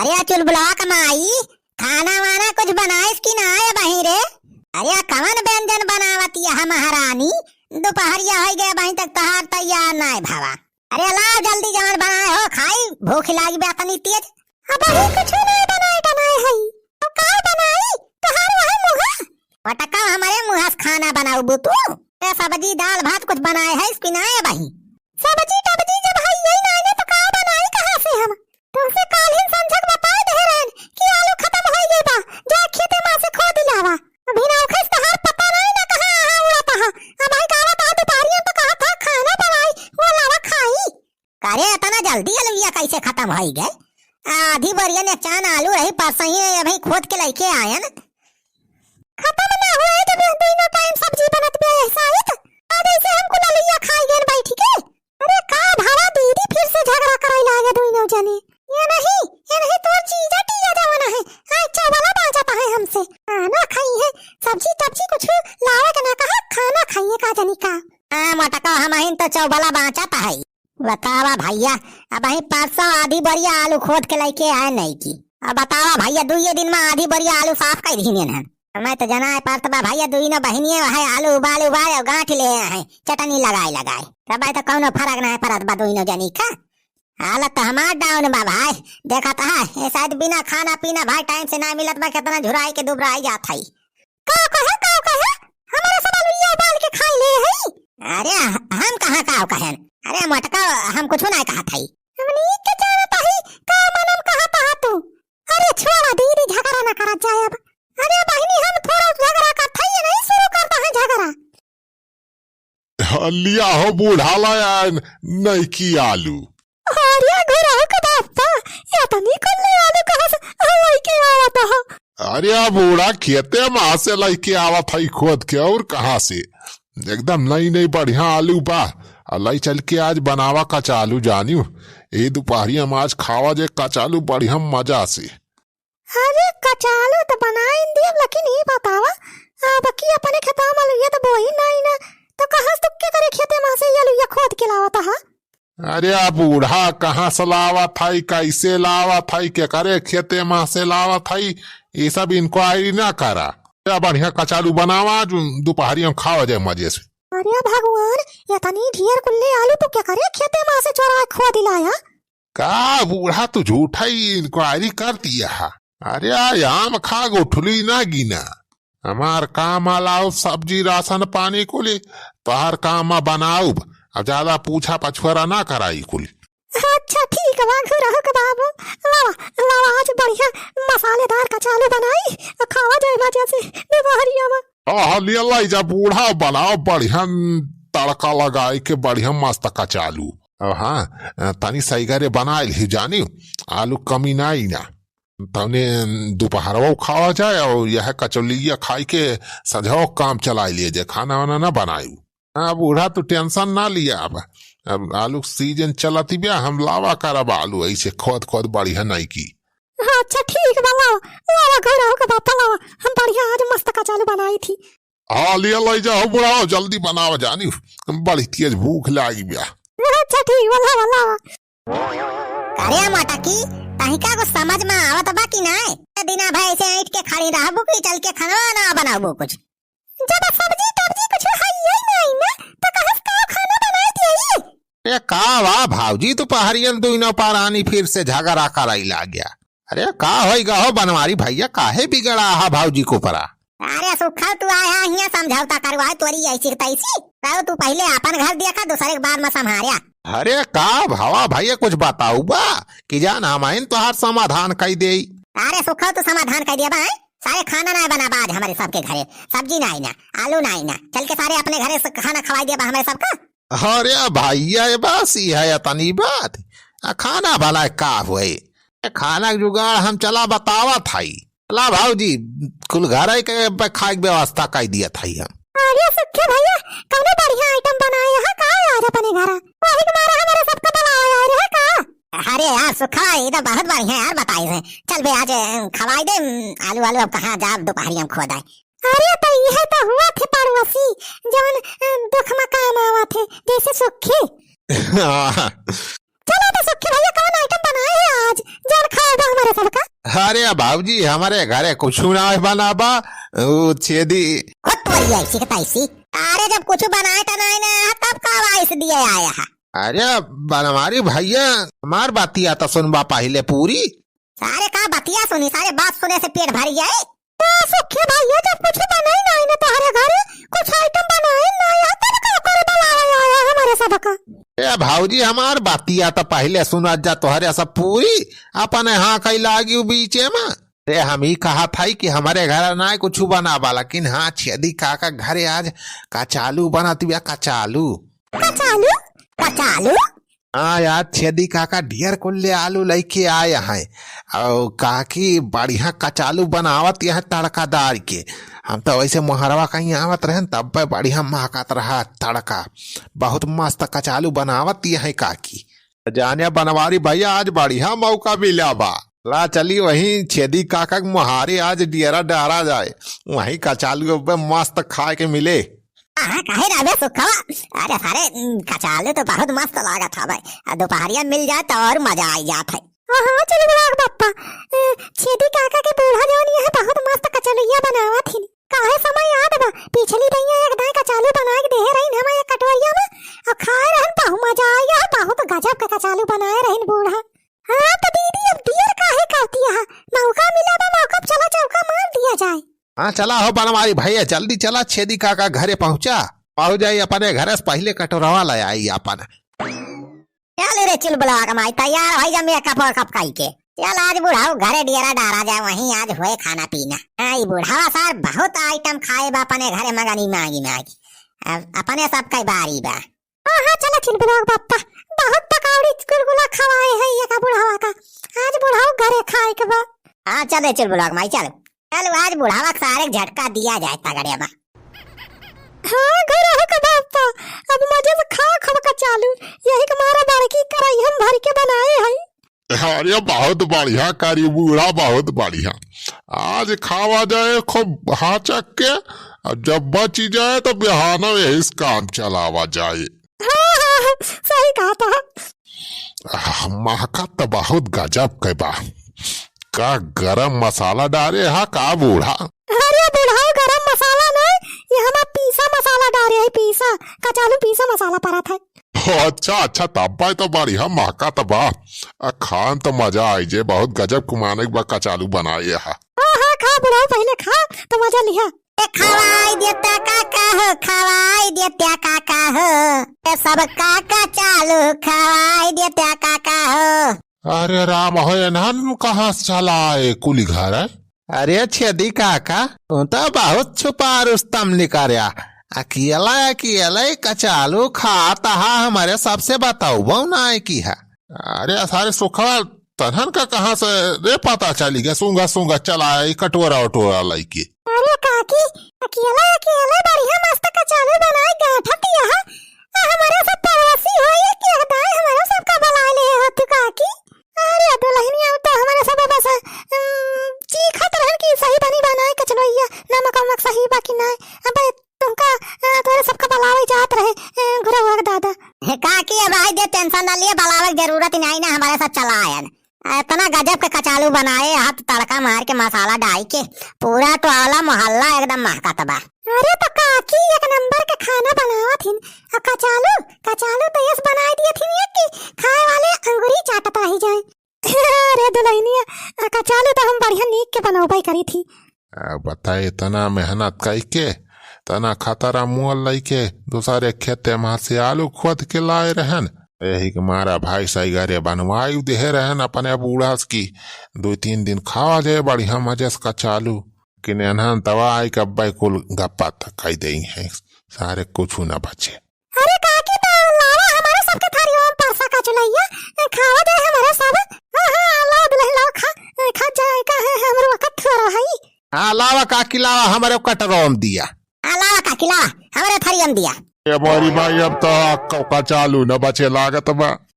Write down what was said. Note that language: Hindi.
अरे चुलबुला कमाई, खाना वाना कुछ बनाए कि ना है बही रे? अरे कवन व्यंजन बनावती है महारानी? दोपहरिया हो गया बही तक तहार तैयार ना है भावा। अरे लाओ जल्दी जवन बनाए हो खाई, भूख लागी बा तनी तेज। अब ही कुछ नहीं बनाए है। तो का बनाई? तहार वही मुहा पटका हमारे मुहा से खाना बनाऊ बुतू। सब्जी दाल भात कुछ बनाए है कि ना है बही? सब्जी टब्जी जब है यही ना है तो का बनाई कहां से हम? तुमसे काल ही समझक बताए दे रहन कि आलू खत्म हो गए बा, जा खेते में से खो दिलावा। अभी ना खस तहार पता नहीं ना कहां आ उड़ाता है। अब भाई कावा ता दोपहरिया तो कहा था खाना बनाई वो लावा खाई। करे इतना जल्दी अलविया कैसे खत्म हो गए? आधी बोरिया ने चान आलू रही परसों ही अभी खोद के लेके आए न। खत्म ना हुए तो दोनों टाइम सब्जी बनत बे साहित। अब ऐसे हमको ललिया खाई गए बैठ के। अरे का भावा दीदी फिर से झगड़ा कराई लागे दोनों जने। ये नहीं तो चीज टीजा जवाना है। हां चावला बाजाता है हमसे। खाना खाई है, सब्जी टब्जी कुछ लावे के ना कहा खाना खाइए का जनी का। मटका हम तो चौबला बाचाता है। बतावा भैया, अब ही परसों आधी बढ़िया आलू खोद के लेके आए नहीं की। अब बतावा भैया दुई दिन में आधी बढ़िया आलू साफ कर दी ने। मैं तो जना है परतबा भैया दुई न बहनिए है आलू उबाल और गांठ ले आए चटनी लगाए तब तो कौनो फर्क ना है परत बा दुई न जनी का। हालत तो हमार डाउन बा भाई। देखा था ये शायद बिना खाना पीना भाई टाइम से ना मिलत बा, कितना झुराई के दुबराई जात है। का कहे हमारा सब आलू उबाल के खाई ले है। अरे हम कहां का कहन? अरे मटका हम कुछ ना कहत है। हमनी के जानत है का मनम कहत है तू। अरे छोड़ा दीदी झगड़ा ना करत जाए अब। अरे बहनी हम थोड़ा झगड़ा करत है नहीं शुरू करता है झगड़ा। लिया हो बूढ़ा लाया नहीं की आलू। अरे घरा का बापा या तो निकल ले आलू कहां से हवाई के आवत है। अरे बूढ़ा खेते में से लेके आवत है खोद के और कहां से? एकदम नई बढ़िया आलू बा। अल्लाह चल के आज बनावा कचालू जानियो। ए दोपहरिया में आज खावा जे कचालू बढ़िया मजा से। अरे कचालू तो बनाई देव लेकिन ये बतावा अब की अपने खेता में ये तो बोई नहीं ना तो कहां से के करे खेते में से ये खोद के लावत है। अरे बूढ़ा कहाँ से लावत है, कैसे लावत है, के करे खेते में से लावत है, ये सब इंक्वायरी ना करा। बढ़िया कचालू बनावा दोपहरिया में खावा जाए मजे से। अरे भगवान ये तनी ढेर कुल्ले आलू तो क्या करे खेते में से चोरा खो दिलाया। का बूढ़ा तू झूठा ही इंक्वायरी कर दिया। अरे आम खा गोठुली ना गिना। हमार काम अलाउ सब्जी राशन पानी कुली तोहर काम बनाऊ। अब ज्यादा पूछा पछुआरा ना कराई कुल। अच्छा ठीक है घुरहु के बाबू लावा आज बढ़िया मसालेदार कचालू बनाई खावा जाए मजे से दोपहरिया में। लिया लाई जा बूढ़ा बनाओ बढ़िया तड़का लगाए के बढ़िया मस्त कचालू। हाँ तनी सही घरे बना ली जानी आलू कमी ना ही ना तने दोपहर खावा जाए और यह कचौलिया खाई के सजाओ काम चला लिए जे खाना वाना ना बनायू। हाँ बूढ़ा तू टेंशन ना लिया। अब आलू सीजन चलती बिया हम लावा करब आलू ऐसे खोद बढ़िया नहीं की। अच्छा ठीक है लावा घर आओ के बापा लावा हम बढ़िया आज मस्त कचालू बनाई थी। हाँ लिया लाई जाओ बुढ़ा जल्दी बनावा जानी बड़ी तेज भूख लागी बिया। अच्छा ठीक लावा अरे माता की तहिका को समझ में आवत बाकी ना है दिना भाई ऐसे ऐठ के खड़ी रहबो कि चल के खाना ना बनाबो कुछ। जब सब्जी टब्जी कुछ है ही नहीं ना तो कहस का खाना बनाई दिए। ए का वाह भाऊजी दोपहरियन दुइनो पारानी फिर से झगड़ा कराई ला गया। अरे का होइगा हो बनवारी भैया काहे बिगड़ा हा भाऊजी को परा। अरे सुखा तू आया हिया समझौता करवा तोरी ऐसी तैसी तो तू पहले अपन घर देखा दूसरे के बाद में संभारिया। अरे का भावा भैया कुछ बताऊ बा कि जान हमाइन तोहार समाधान कई दे। अरे सुखा तू समाधान कर दिया बा सारे खाना ना बना बाज हमारे सबके घरे सब्जी ना आई ना आलू ना आई ना चल के सारे अपने घरे से खाना खवाई दिया बा हमारे सबका। अरे भैया ये बस ही है तनी बात खाना भला का हुए खाना जुगाड़ हम चला बतावा था ला भाऊजी कुल घर के खाए की व्यवस्था कर दिया था हम। अरे सुखे भैया कौन बढ़िया आइटम बनाए है का आज अपने घर वही तुम्हारा हमारे सबका बनाया है का। अरे यार सुखा ये तो बहुत बढ़िया यार बताई है चल बे आज खवाई दे आलू आलू अब कहाँ जा दोपहरिया में खोदाए। अरे तो यह तो हुआ थे पड़ोसी जवन दुख में काम आवा थे जैसे सुखे। चलो तो सुखे भैया कौन आइटम बनाए है आज जान खाओ हमारे सबका। अरे भाऊजी हमारे घरे कुछ ना बना बा ऊ छेदी खुद तो ऐसी का तैसी। अरे जब कुछ बनाए तो नहीं ना तब का वाइस दिए आया है। अरे बनवारी भैया हमार बातिया तो सुनबा पहले पूरी। सारे का बतिया सुनी, सारे बात सुने से पेट भर जाए। सुखे भैया जब कुछ बनाई नहीं ना तुम्हारे घर कुछ आइटम बनाए नहीं तब का करे बुलाया आया हमारे सबका। ए भाऊजी हमार बातिया तो पहले सुना जा तोहरे सब पूरी अपने हाँ कही लागी बीचे में। रे हम ही कहा था कि हमारे घर ना कुछ बना बा, लेकिन हाँ छेदी काका घरे आज कचालू बनाती बिया। कचालू कचालू कचालू हाँ यार छेदी काका ढेर कुल्ले आलू लेके आए हैं और काकी बढ़िया कचालू बनावत यह तड़कादार के। हम तो वैसे मोहरवा कहीं आवत रहे तब पे बढ़िया महकत रहा तड़का। बहुत मस्त कचालू बनावत यह काकी। जाने बनवारी भैया आज बढ़िया मौका मिला बा, ला चली वही छेदी काका के मुहारे आज डेरा डारा जाए, वही कचालू मस्त खाए के मिले। कहे राबे सुखवा। अरे सारे कचालू तो बहुत मस्त लागा था भाई, दोपहरिया मिल जाए तो और मजा आ जाता है। हाँ चलो बुलाओ पप्पा। छेदी काका के बूढ़ा जोनी है बहुत मस्त कचलुइया बनावा थी। काहे समय याद बा पिछली दैया एक दाई कचालू बना के दे रही हमारे कटवैया में और खाए रहन बहुत मजा आया। बहुत गजब का कचालू बनाए रहन बूढ़ा। हाँ तो दीदी अब देर काहे करती है, मौका मिला बा मौका चला चौका मार दिया जाए। हाँ चला हो बनवारी भैया जल्दी चला छेदी काका घरे पहुँच जाये अपने घर से पहले कटोरवा ले आई अपन। चल रे चल बुला कमाई तैयार हो जा मेकअप और कप काई के। चल आज बुढ़ाओ घरे डेरा डारा जाए, वहीं आज हुए खाना पीना। आई बुढ़ावा सार बहुत आइटम खाए बा अपने घरे मगनी मागी मागी। अपने सब कई बारी बा। हाँ चला चल बुला पप्पा बहुत पकौड़ी गुलगुला खवाए है ये का बुढ़ावा का। आज बुढ़ाओ घरे खाए के बा। हाँ चल रे चल बुला कमाई चल चल आज बुढ़ावा सारे झटका दिया जाए तगड़े में। हाँ घर हो का बापा अब मजे से खा का चालू यही हमारा बड़की कराई हम भर के बनाए हैं। अरे बहुत बढ़िया करी बूढ़ा, बहुत बढ़िया। आज खावा जाए खूब हाचक के, जब बच जाए तो बिहाना यही काम चलावा जाए। हाँ, सही कहा था। महका तो बहुत गजब के बा। का गरम मसाला डाले हा का बूढ़ा? अरे बुढ़ाओ गरम मसाला नहीं, ये हमारा पीसा मसाला डाले है। पीसा कचालू पीसा मसाला पड़ा था। अच्छा तब भाई तो बढ़िया महका तो बा। खान तो मजा आई जे, बहुत गजब कुमाने बा कचालू बनाए हा। हाँ खा बुढ़ाओ पहले खा तो मजा लिया। खवाई देता काका हो, खवाई देता काका हो, सब काका चालू खवाई देता काका हो। अरे राम हो नान कहाँ से चला आए कुली घर है? अरे छेदी काका तू तो बहुत छुपा रुस्तम निकारिया। अकेला कचालू खाता हमारे सबसे बताओ वो ना की है। अरे सारे सुखा तनहन का कहाँ से रे पता चली गया? सूंगा चला कटोरा वटोरा लाइके। अरे काकी अकेला बढ़िया मस्त कचालू बनाए गाठा दिया है। हमारे सब पड़ोसी हो ये क्या दाई हमारे सबका बुला ले हो तू काकी। अरे दुल्हनिया तो हमारे सब बस चीखत रहन की सही बनी बनाए कचलुइया नमक सही बाकी ना। अबे तुमका तोरे सबका बुलावे जात रहे गुरु दादा। काकी अब आई दे टेंशन ना लिए, बुलावे जरूरत ही नहीं ना, हमारे साथ चला आया। इतना गजब के कचालू बनाए, हाथ तड़का मार के मसाला डाल के पूरा टोला मोहल्ला एकदम महका तबा। अरे तो काकी एक नंबर के खाना बनावा थी। कचालू तो यस बनाई दिए थी कि खाए वाले अंगूरी चाटता ही जाए। अरे दुल्हनिया कचालू तो हम बढ़िया नीक के बनवाई करी थी। बताए इतना मेहनत करके तना खतरा मुँह लैके दूसरे खेते में से आलू खोद के लाए रहन। यही के मारा भाई सही घरे बनवाई दे रहन अपने बूढ़ा की। 2-3 दिन खावा जाए बढ़िया मजे से कचालू कि नहन दवाई कब कुल गप्पा तक कही दे है, सारे कुछ न बचे। अरे काकी तो लावा हमारे सबके थारी ओम परसा कचलैया खावा दे हमारे सब। हां लाओ दुल्हन लाओ खा जाए का है हमरो वक्त हो रहा है। हाँ लावा काकी लावा हमारे कटरोम दिया। लावा काकी लावा हमारे थारी ओम दिया। मोरी भाई अब तो कचालू न बचे लागत बा।